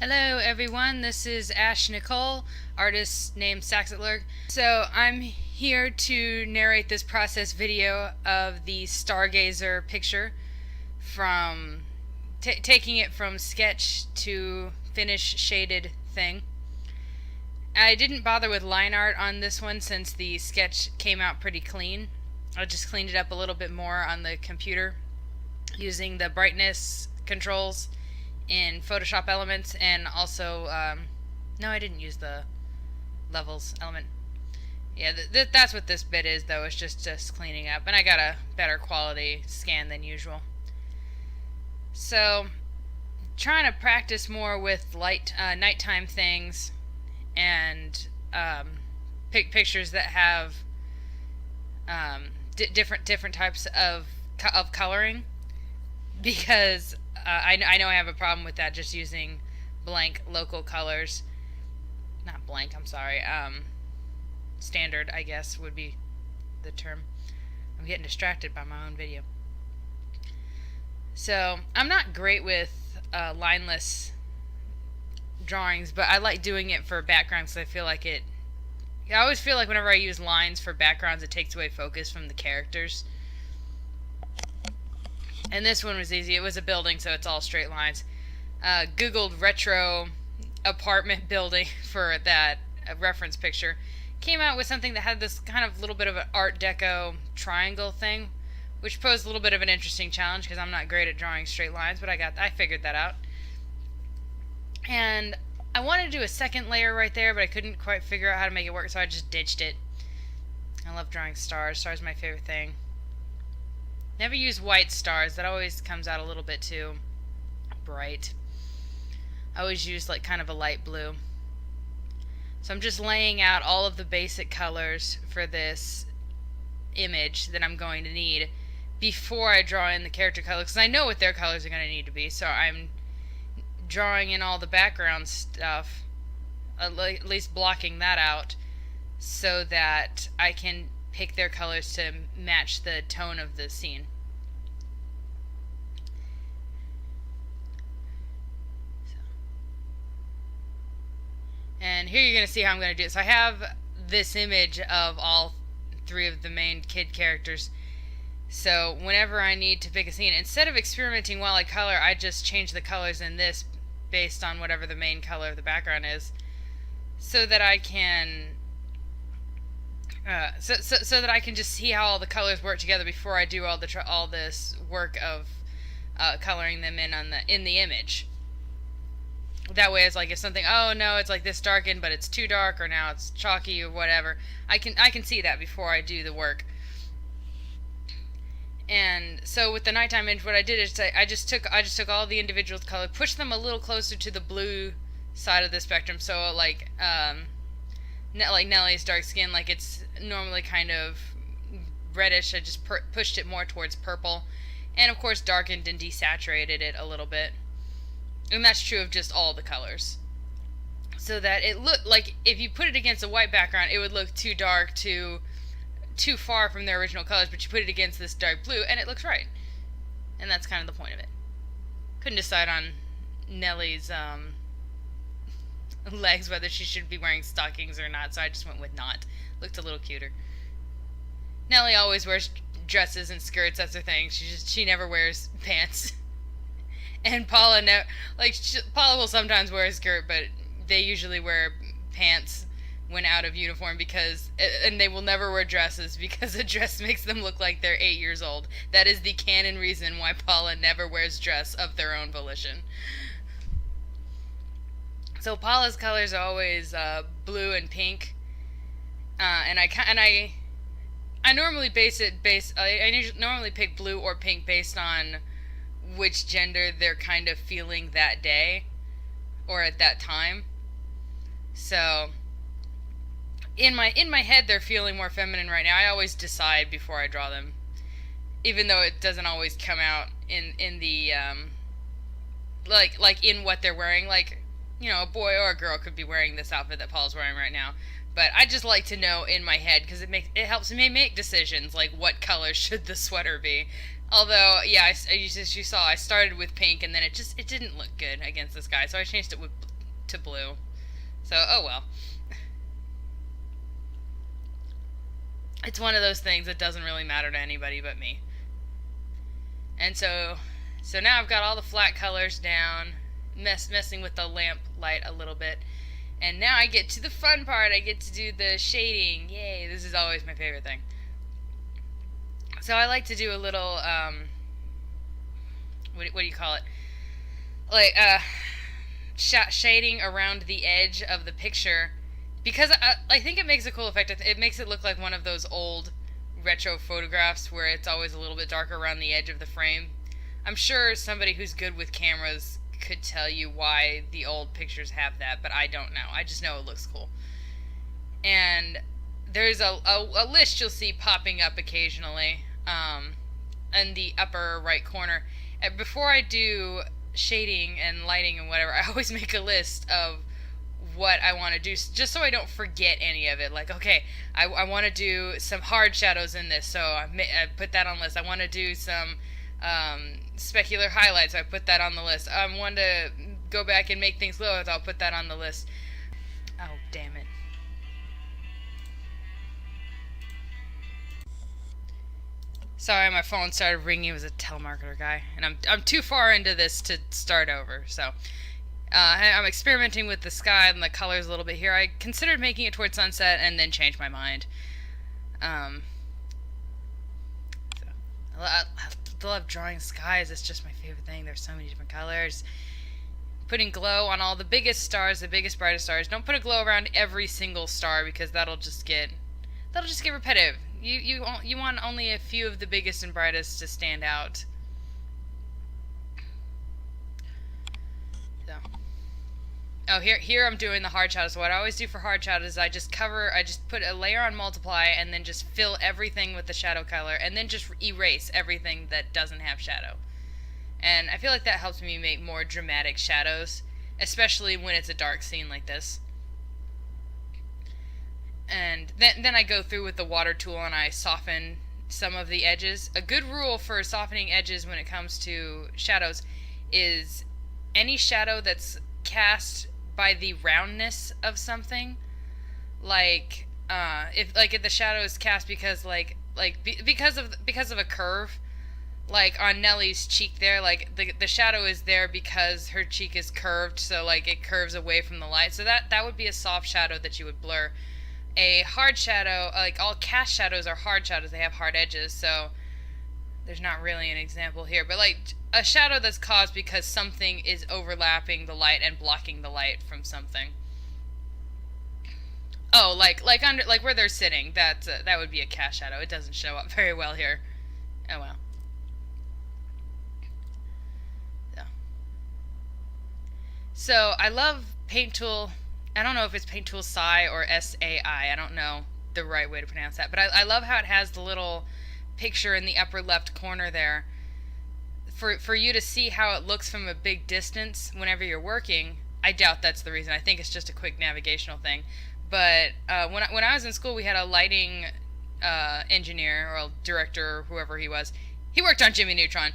Hello everyone, this is Ash Nicole, artist named Saxitler. So I'm here to narrate this process video of the Stargazer picture from taking it from sketch to finish shaded thing. I didn't bother with line art on this one since the sketch came out pretty clean. I just cleaned it up a little bit more on the computer using the brightness controls in Photoshop Elements, and also no, I didn't use the levels element. Yeah, that's what this bit is, though. It's just cleaning up, and I got a better quality scan than usual. So, trying to practice more with nighttime things, and pictures that have different types of coloring, because I know I have a problem with that, just using blank local colors. Not blank, I'm sorry. Standard, I guess, would be the term. I'm getting distracted by my own video. So, I'm not great with lineless drawings, but I like doing it for backgrounds because I feel like I always feel like whenever I use lines for backgrounds, it takes away focus from the characters. And this one was easy. It was a building, so it's all straight lines. Googled retro apartment building for that reference picture. Came out with something that had this kind of little bit of an Art Deco triangle thing, which posed a little bit of an interesting challenge because I'm not great at drawing straight lines, but I figured that out. And I wanted to do a second layer right there, but I couldn't quite figure out how to make it work, so I just ditched it. I love drawing stars. Stars are my favorite thing. Never use white stars. That always comes out a little bit too bright. I always use like kind of a light blue. So I'm just laying out all of the basic colors for this image that I'm going to need before I draw in the character colors, because I know what their colors are going to need to be. So I'm drawing in all the background stuff, at least blocking that out, so that I can pick their colors to match the tone of the scene. And here you're going to see how I'm going to do it. So I have this image of all three of the main kid characters. So whenever I need to pick a scene, instead of experimenting while I color, I just change the colors in this based on whatever the main color of the background is, so that I can so that I can just see how all the colors work together before I do all this work of coloring them in the image. That way, it's like if something, oh no, it's like this darkened, but it's too dark, or now it's chalky, or whatever. I can see that before I do the work. And so with the nighttime image, what I did is I just took all the individual colors, pushed them a little closer to the blue side of the spectrum. So like Nellie's dark skin, like it's normally kind of reddish. I just pushed it more towards purple, and of course darkened and desaturated it a little bit. And that's true of just all the colors, so that it looked like if you put it against a white background, it would look too dark, too far from their original colors. But you put it against this dark blue, and it looks right. And that's kind of the point of it. Couldn't decide on Nellie's legs, whether she should be wearing stockings or not, so I just went with not. Looked a little cuter. Nellie always wears dresses and skirts. That's her thing. She never wears pants. And Paula Paula will sometimes wear a skirt, but they usually wear pants when out of uniform, and they will never wear dresses because a dress makes them look like they're 8 years old. That is the canon reason why Paula never wears dress of their own volition. So Paula's colors are always blue and pink, and I normally I normally pick blue or pink based on which gender they're kind of feeling that day or at that time. So in my head, they're feeling more feminine right now. I always decide before I draw them, even though it doesn't always come out in the like in what they're wearing. Like, you know, a boy or a girl could be wearing this outfit that Paul's wearing right now. But I just like to know in my head, because it helps me make decisions, like what color should the sweater be. Although, yeah, as you saw, I started with pink, and then it didn't look good against this guy, so I changed it to blue. So, oh well. It's one of those things that doesn't really matter to anybody but me. And so now I've got all the flat colors down, messing with the lamp light a little bit. And now I get to the fun part. I get to do the shading. Yay, this is always my favorite thing. So I like to do a little, what do you call it? Like, shading around the edge of the picture. Because I think it makes a cool effect. It makes it look like one of those old retro photographs where it's always a little bit darker around the edge of the frame. I'm sure somebody who's good with cameras could tell you why the old pictures have that, but I don't know. I just know it looks cool. And there's a list you'll see popping up occasionally in the upper right corner. And before I do shading and lighting and whatever, I always make a list of what I want to do, just so I don't forget any of it. Like, okay, I want to do some hard shadows in this, so I put that on the list. I want to do some specular highlights, so I put that on the list. I want to go back and make things low, so I'll put that on the list. Oh, damn it. Sorry, my phone started ringing. It was a telemarketer guy, and I'm too far into this to start over, so... I'm experimenting with the sky and the colors a little bit here. I considered making it towards sunset and then changed my mind. I love drawing skies. It's just my favorite thing. There's so many different colors. Putting glow on all the biggest stars, the biggest, brightest stars. Don't put a glow around every single star because that'll just get repetitive. You want only a few of the biggest and brightest to stand out. So. Oh, here I'm doing the hard shadows. So what I always do for hard shadows is I just put a layer on multiply and then just fill everything with the shadow color and then just erase everything that doesn't have shadow. And I feel like that helps me make more dramatic shadows, especially when it's a dark scene like this. And then I go through with the water tool and I soften some of the edges. A good rule for softening edges when it comes to shadows is any shadow that's cast by the roundness of something, like if the shadow is cast because because of a curve, like on Nellie's cheek there, like the shadow is there because her cheek is curved, so like it curves away from the light, so that would be a soft shadow that you would blur. A hard shadow, like all cast shadows are hard shadows, they have hard edges, so there's not really an example here, but like a shadow that's caused because something is overlapping the light and blocking the light from something. Oh, like where they're sitting, that would be a cast shadow. It doesn't show up very well here. Oh well. So I love Paint Tool. I don't know if it's Paint Tool SAI or SAI. I don't know the right way to pronounce that, but I love how it has the little picture in the upper left corner there. For you to see how it looks from a big distance whenever you're working. I doubt that's the reason. I think it's just a quick navigational thing. But when I was in school, we had a lighting engineer or a director or whoever he was. He worked on Jimmy Neutron.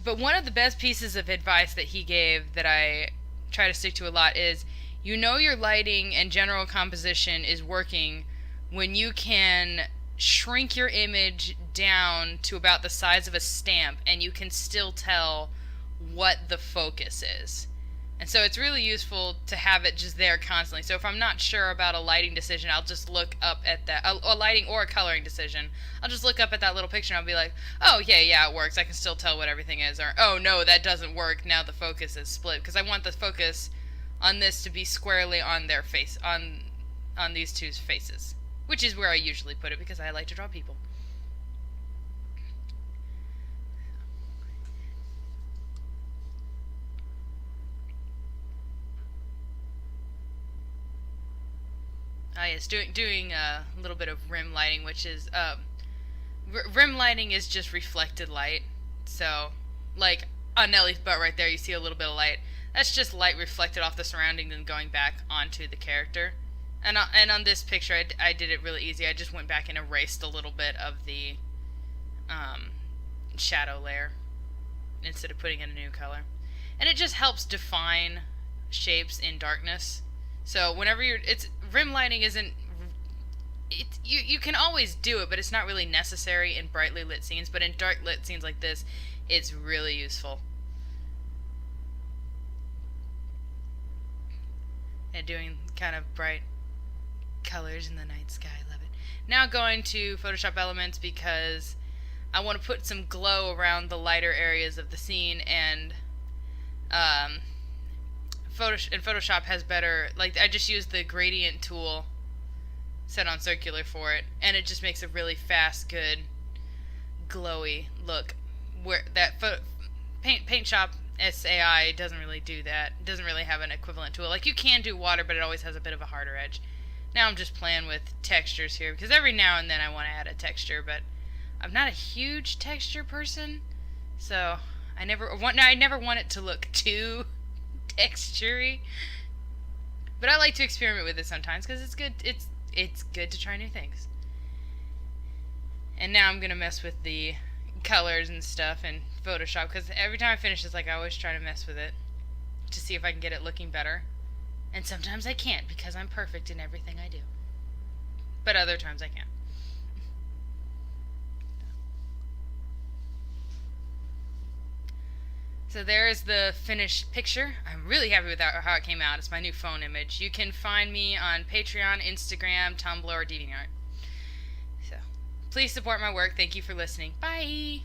But one of the best pieces of advice that he gave that I try to stick to a lot is, you know, your lighting and general composition is working when you can shrink your image down to about the size of a stamp and you can still tell what the focus is. And so it's really useful to have it just there constantly. So if I'm not sure about a lighting decision, I'll just look up at that, a lighting or a coloring decision. I'll just look up at that little picture and I'll be like, oh yeah, it works. I can still tell what everything is. Or, oh no, that doesn't work. Now the focus is split. Because I want the focus on this to be squarely on their face, on these two's faces. Which is where I usually put it because I like to draw people. Yes, doing a little bit of rim lighting, which is rim lighting is just reflected light. So, like on Nellie's butt right there, you see a little bit of light. That's just light reflected off the surroundings and going back onto the character. And on this picture, I did it really easy. I just went back and erased a little bit of the shadow layer instead of putting in a new color. and it just helps define shapes in darkness. So whenever rim lighting isn't, you can always do it, but it's not really necessary in brightly lit scenes. But in dark lit scenes like this, it's really useful. And doing kind of bright colors in the night sky, I love it. Now going to Photoshop Elements because I want to put some glow around the lighter areas of the scene, and Photoshop has better, like, I just used the gradient tool set on circular for it, and it just makes a really fast, good, glowy look. Where that Paint Shop SAI doesn't really do that. It doesn't really have an equivalent tool. Like, you can do water, but it always has a bit of a harder edge. Now I'm just playing with textures here, because every now and then I want to add a texture, but I'm not a huge texture person, so I never want it to look too textury. But I like to experiment with it sometimes because it's good. It's good to try new things. And now I'm gonna mess with the colors and stuff in Photoshop, because every time I finish this, like, I always try to mess with it to see if I can get it looking better. And sometimes I can't because I'm perfect in everything I do. But other times I can. So there is the finished picture. I'm really happy with how it came out. It's my new phone image. You can find me on Patreon, Instagram, Tumblr, or DeviantArt. So please support my work. Thank you for listening. Bye!